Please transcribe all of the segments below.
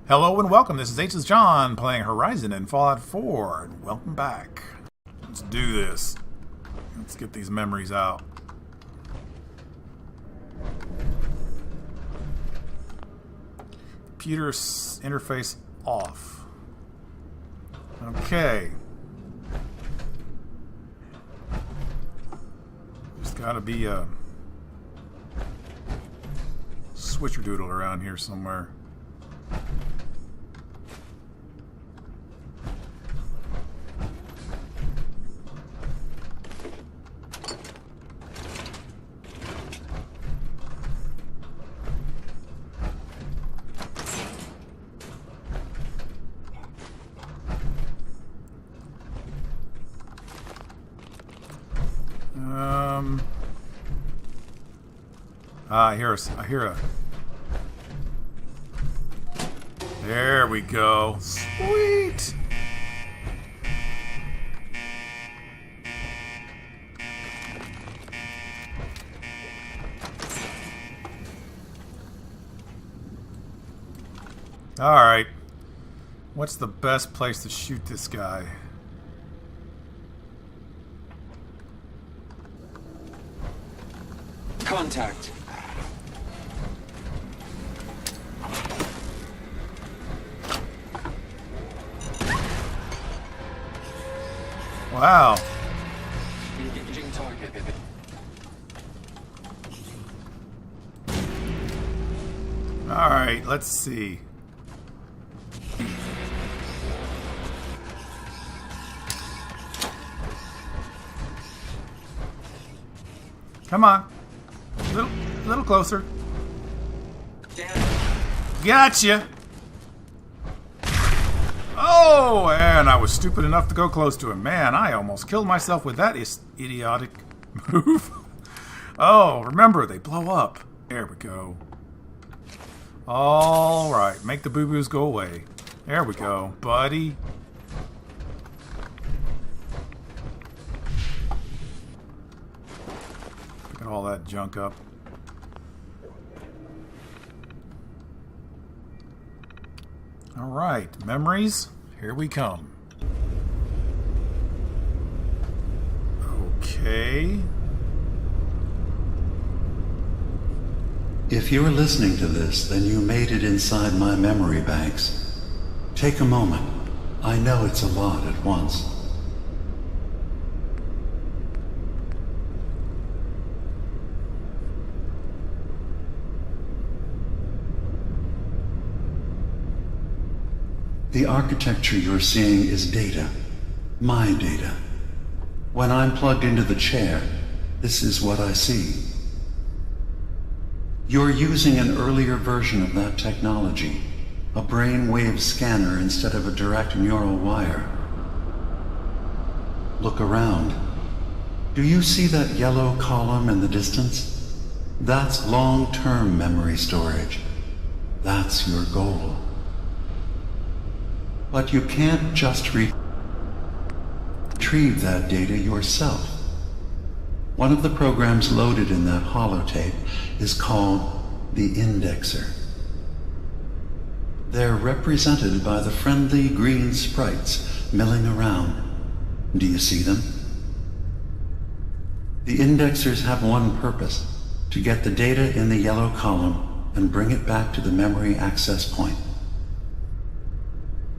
Hello and welcome. This is HLessJon playing Horizon and Fallout 4. And welcome back. Let's do this. Let's get these memories out. Computer interface off. Okay. There's gotta be a switcherdoodle around here somewhere. I hear a... There we go. Sweet! Alright. What's the best place to shoot this guy? Contact. Wow. Engaging target. Alright, let's see. Come on. Little closer. Gotcha! Oh, and I was stupid enough to go close to him. Man, I almost killed myself with that idiotic move. Oh, remember, they blow up. There we go. Alright, make the boo-boos go away. There we go, buddy. Picking all that junk up. Alright, memories, here we come. Okay. If you're listening to this, then you made it inside my memory banks. Take a moment. I know it's a lot at once. The architecture you're seeing is data. My data. When I'm plugged into the chair, this is what I see. You're using an earlier version of that technology, a brainwave scanner instead of a direct neural wire. Look around. Do you see that yellow column in the distance? That's long-term memory storage. That's your goal. But you can't just retrieve that data yourself. One of the programs loaded in that holotape is called the indexer. They're represented by the friendly green sprites milling around. Do you see them? The indexers have one purpose: to get the data in the yellow column and bring it back to the memory access point.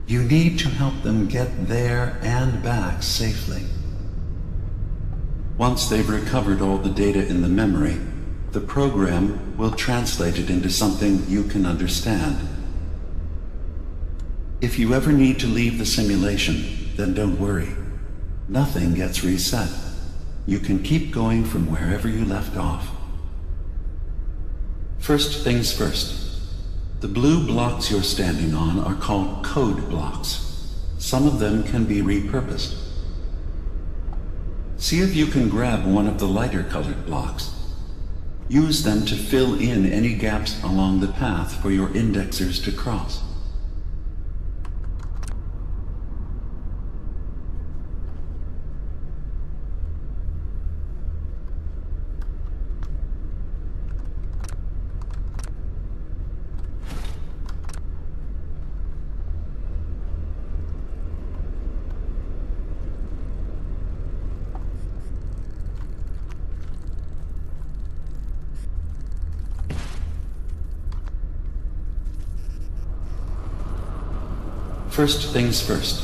You need to help them get there and back safely. Once they've recovered all the data in the memory, the program will translate it into something you can understand. If you ever need to leave the simulation, then don't worry. Nothing gets reset. You can keep going from wherever you left off. First things first. The blue blocks you're standing on are called code blocks. Some of them can be repurposed. See if you can grab one of the lighter colored blocks. Use them to fill in any gaps along the path for your indexers to cross. First things first.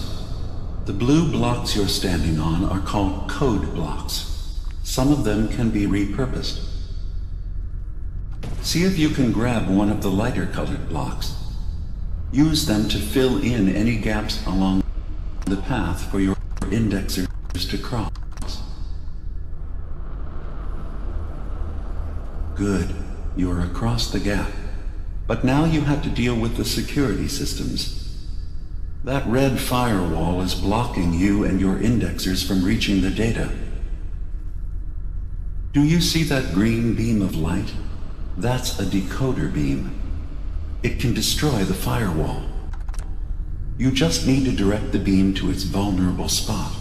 The blue blocks you're standing on are called code blocks. Some of them can be repurposed. See if you can grab one of the lighter colored blocks. Use them to fill in any gaps along the path for your indexers to cross. Good, you're across the gap. But now you have to deal with the security systems. That red firewall is blocking you and your indexers from reaching the data. Do you see that green beam of light? That's a decoder beam. It can destroy the firewall. You just need to direct the beam to its vulnerable spot.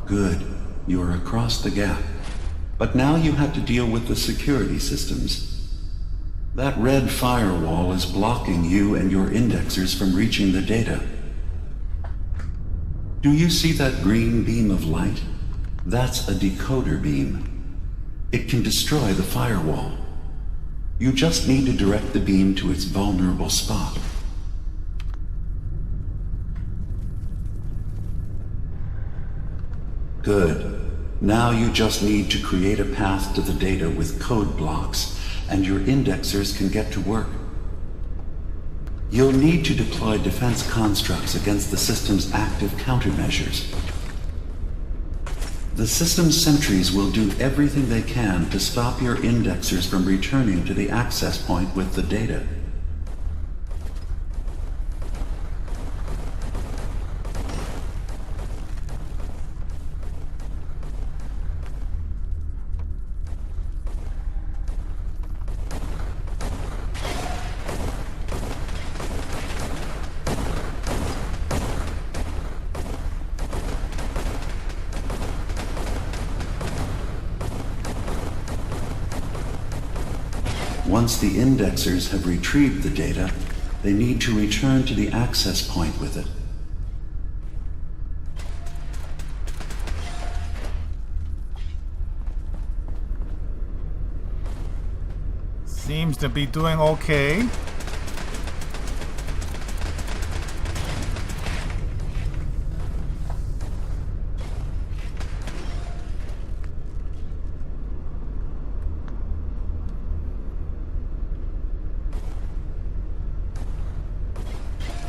Good, you're across the gap. But now you have to deal with the security systems. That red firewall is blocking you and your indexers from reaching the data. Do you see that green beam of light? That's a decoder beam. It can destroy the firewall. You just need to direct the beam to its vulnerable spot. Good. Now you just need to create a path to the data with code blocks, and your indexers can get to work. You'll need to deploy defense constructs against the system's active countermeasures. The system's sentries will do everything they can to stop your indexers from returning to the access point with the data. Once the indexers have retrieved the data, they need to return to the access point with it. Seems to be doing okay.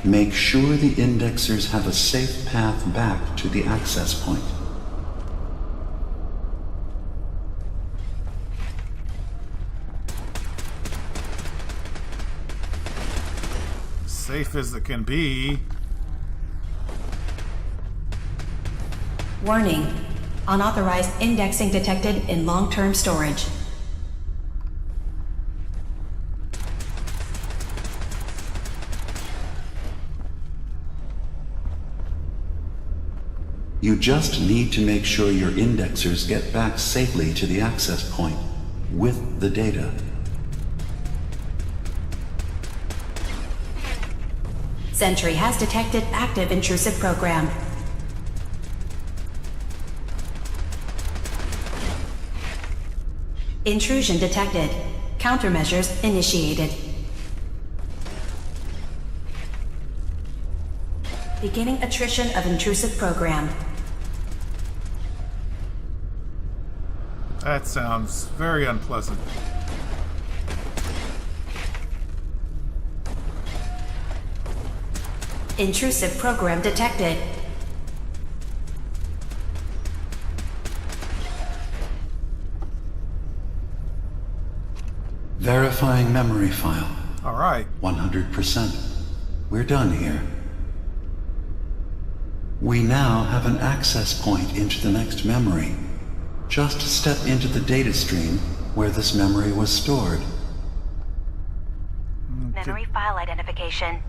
Make sure the indexers have a safe path back to the access point. Safe as it can be. Warning. Unauthorized indexing detected in long-term storage. You just need to make sure your indexers get back safely to the access point with the data. Sentry has detected active intrusive program. Intrusion detected. Countermeasures initiated. Beginning attrition of intrusive program. That sounds very unpleasant. Intrusive program detected. Verifying memory file. All right. 100%. We're done here. We now have an access point into the next memory. Just step into the data stream where this memory was stored. Memory file identification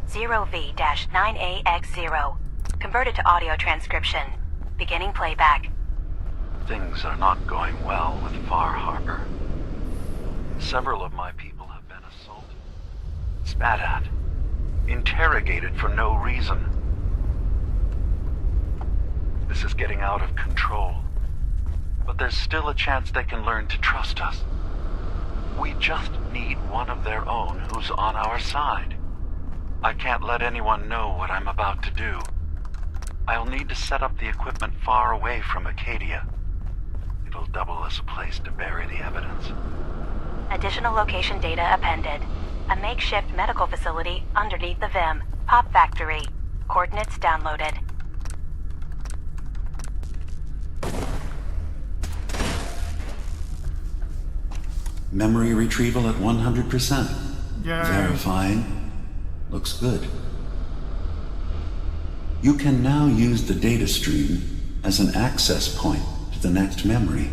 0V-9AX0. Converted to audio transcription. Beginning playback. Things are not going well with Far Harbor. Several of my people have been assaulted, spat at, interrogated for no reason. This is getting out of control, but there's still a chance they can learn to trust us. We just need one of their own who's on our side. I can't let anyone know what I'm about to do. I'll need to set up the equipment far away from Acadia. It'll double as a place to bury the evidence. Additional location data appended. A makeshift medical facility underneath the VIM. Pop Factory. Coordinates downloaded. Memory retrieval at 100%. Yay. Verifying. Looks good. You can now use the data stream as an access point to the next memory.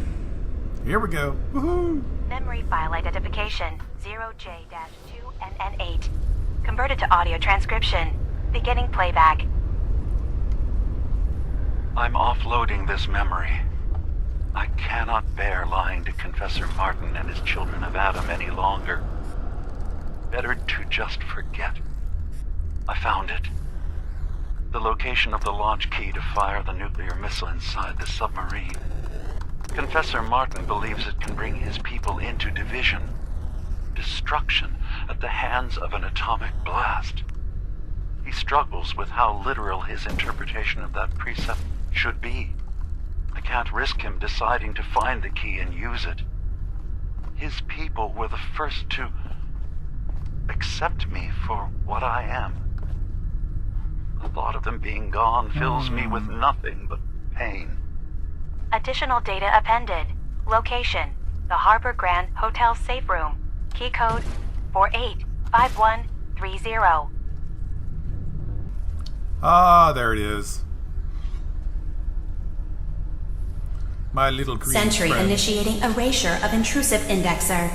Here we go. Woohoo! Memory file identification 0J-2NN8. Converted to audio transcription. Beginning playback. I'm offloading this memory. I cannot bear lying to Confessor Martin and his children of Adam any longer. Better to just forget. I found it. The location of the launch key to fire the nuclear missile inside the submarine. Confessor Martin believes it can bring his people into division, destruction at the hands of an atomic blast. He struggles with how literal his interpretation of that precept should be. I can't risk him deciding to find the key and use it. His people were the first to accept me for what I am. The thought of them being gone fills me with nothing but pain. Additional data appended. Location: the Harbor Grand Hotel safe room. Key code 485130. Ah, there it is. My little green Sentry friend. initiating erasure of intrusive indexer.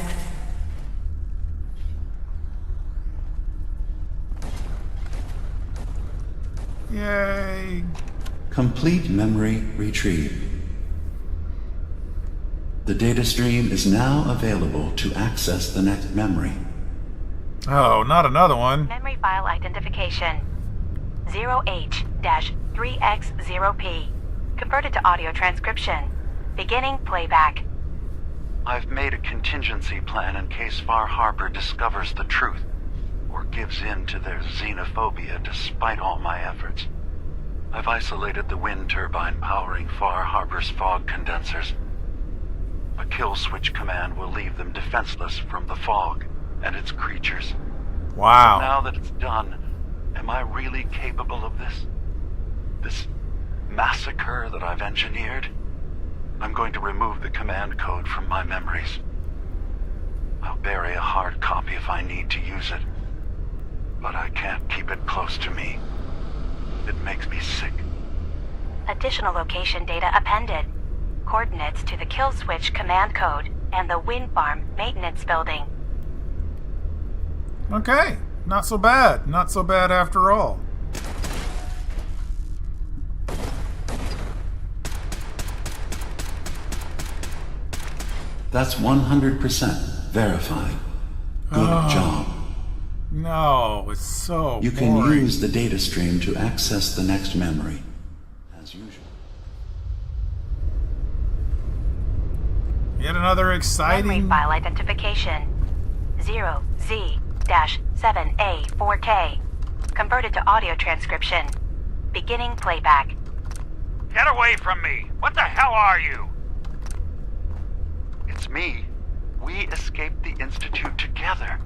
Yay! Complete memory retrieved. The data stream is now available to access the next memory. Oh, not another one. Memory file identification 0H-3X0P. Converted to audio transcription. Beginning playback. I've made a contingency plan in case Far Harbor discovers the truth, or gives in to their xenophobia despite all my efforts. I've isolated the wind turbine powering Far Harbor's fog condensers. A kill switch command will leave them defenseless from the fog and its creatures. Wow. Now that it's done, am I really capable of this? This massacre that I've engineered? I'm going to remove the command code from my memories. I'll bury a hard copy if I need to use it. But I can't keep it close to me. It makes me sick. Additional location data appended. Coordinates to the kill switch command code and the wind farm maintenance building. Okay, not so bad. Not so bad after all. That's 100% verified. Good job. No, it's so You can boring. use the data stream to access the next memory, as usual. Yet another Memory exciting... file identification 0Z-7A4K. Converted to audio transcription. Beginning playback. Get away from me! What the hell are you? It's me. We escaped the Institute together.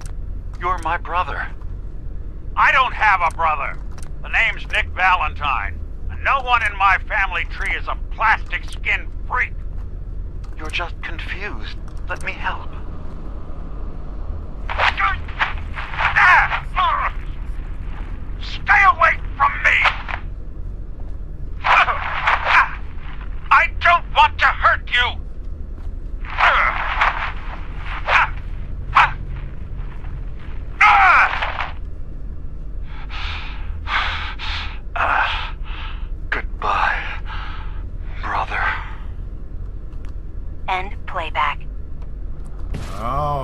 You're my brother. I don't have a brother. The name's Nick Valentine, and no one in my family tree is a plastic skin freak. You're just confused. Let me help. Stay away from me! I don't want to hurt you!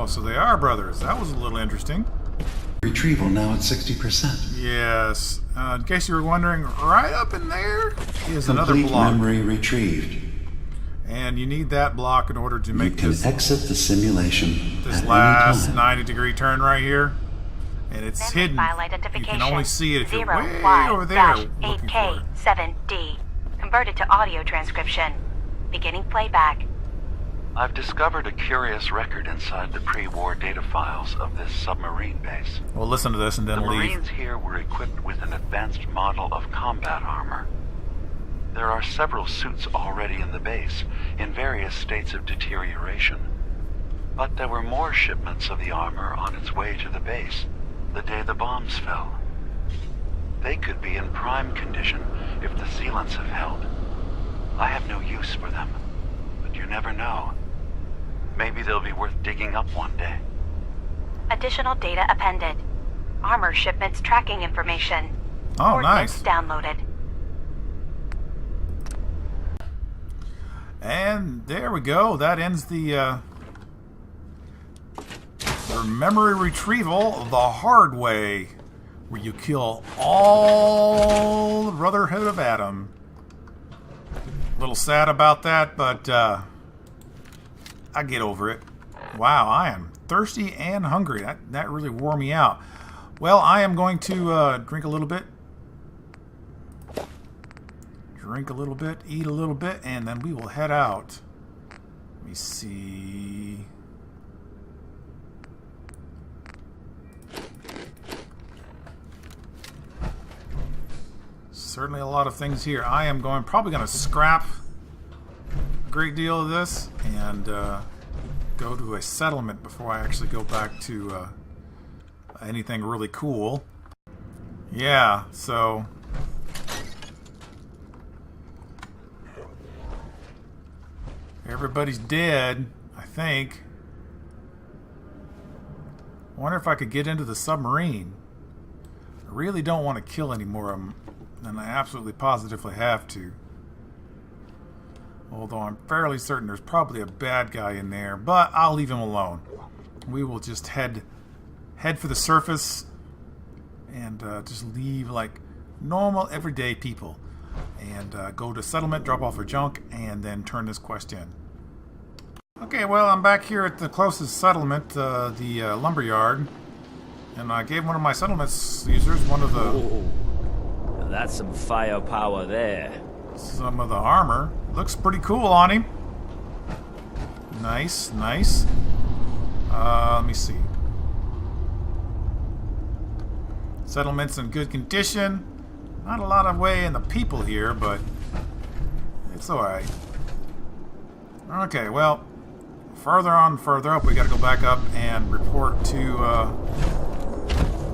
Oh, so they are brothers. That was a little interesting. Retrieval now at 60%. Yes. In case you were wondering, right up in there is another Complete block. memory retrieved. And you need that block in order to You make can this exit the simulation this at last any time. 90-degree turn right here. And it's Memory hidden. file You identification. can only see it if you're way 0Y over there looking for it. 8K7D. Converted to audio transcription. Beginning playback. I've discovered a curious record inside the pre-war data files of this submarine base. We'll listen to this and then The leave. Marines here were equipped with an advanced model of combat armor. There are several suits already in the base, in various states of deterioration. But there were more shipments of the armor on its way to the base, the day the bombs fell. They could be in prime condition if the sealants have held. I have no use for them, but you never know. Maybe they'll be worth digging up one day. Additional data appended. Armor shipments tracking information. Oh, Coordinates nice. downloaded. And there we go. That ends the memory retrieval the hard way, where you kill all the Brotherhood of Adam. A little sad about that, but I get over it. Wow, I am thirsty and hungry. That really wore me out. Well, I am going to drink a little bit. Drink a little bit, eat a little bit, and then we will head out. Let me see. Certainly a lot of things here. I am probably going to scrap a great deal of this and go to a settlement before I actually go back to anything really cool. Yeah, so everybody's dead, I think. I wonder if I could get into the submarine. I really don't want to kill any more of them than I absolutely positively have to. Although I'm fairly certain there's probably a bad guy in there, but I'll leave him alone. We will just head for the surface and just leave like normal everyday people and go to settlement, drop off our junk, and then turn this quest in. Okay, well, I'm back here at the closest settlement, the lumberyard, and I gave one of my settlement users one of the Oh, that's some firepower there. some of the armor. Looks pretty cool on him. Nice, nice. Let me see. Settlement's in good condition. Not a lot of way in the people here, but it's alright. Okay, well, further up, we gotta go back up and report to the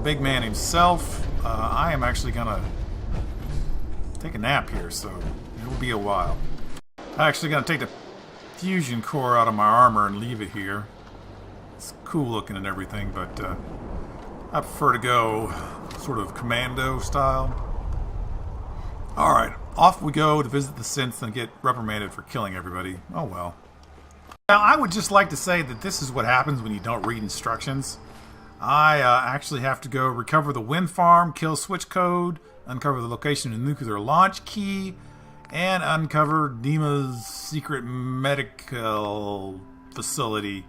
big man himself. I am actually gonna take a nap here, so it will be a while. I'm actually gonna take the fusion core out of my armor and leave it here. It's cool looking and everything, but I prefer to go sort of commando style. Alright, off we go to visit the synths and get reprimanded for killing everybody. Oh well. Now, I would just like to say that this is what happens when you don't read instructions. I actually have to go recover the wind farm, kill switch code, uncover the location of the nuclear launch key, and uncover Dima's secret medical facility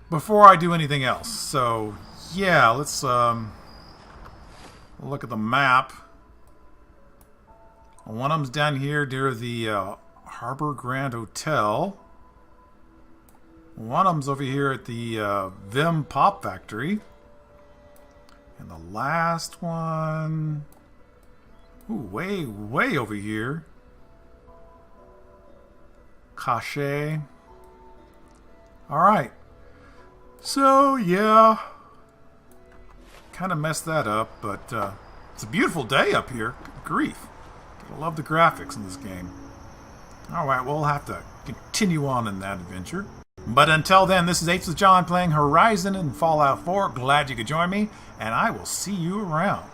before I do anything else. So, yeah, let's look at the map. One of them's down here near the Harbor Grand Hotel. One of them's over here at the Vim Pop Factory. And the last one... Ooh, way over here. Cache. Alright. So, yeah. Kind of messed that up, but it's a beautiful day up here. Good grief. I love the graphics in this game. Alright, we'll have to continue on in that adventure. But until then, this is HLessJon playing Horizon and Fallout 4. Glad you could join me, and I will see you around.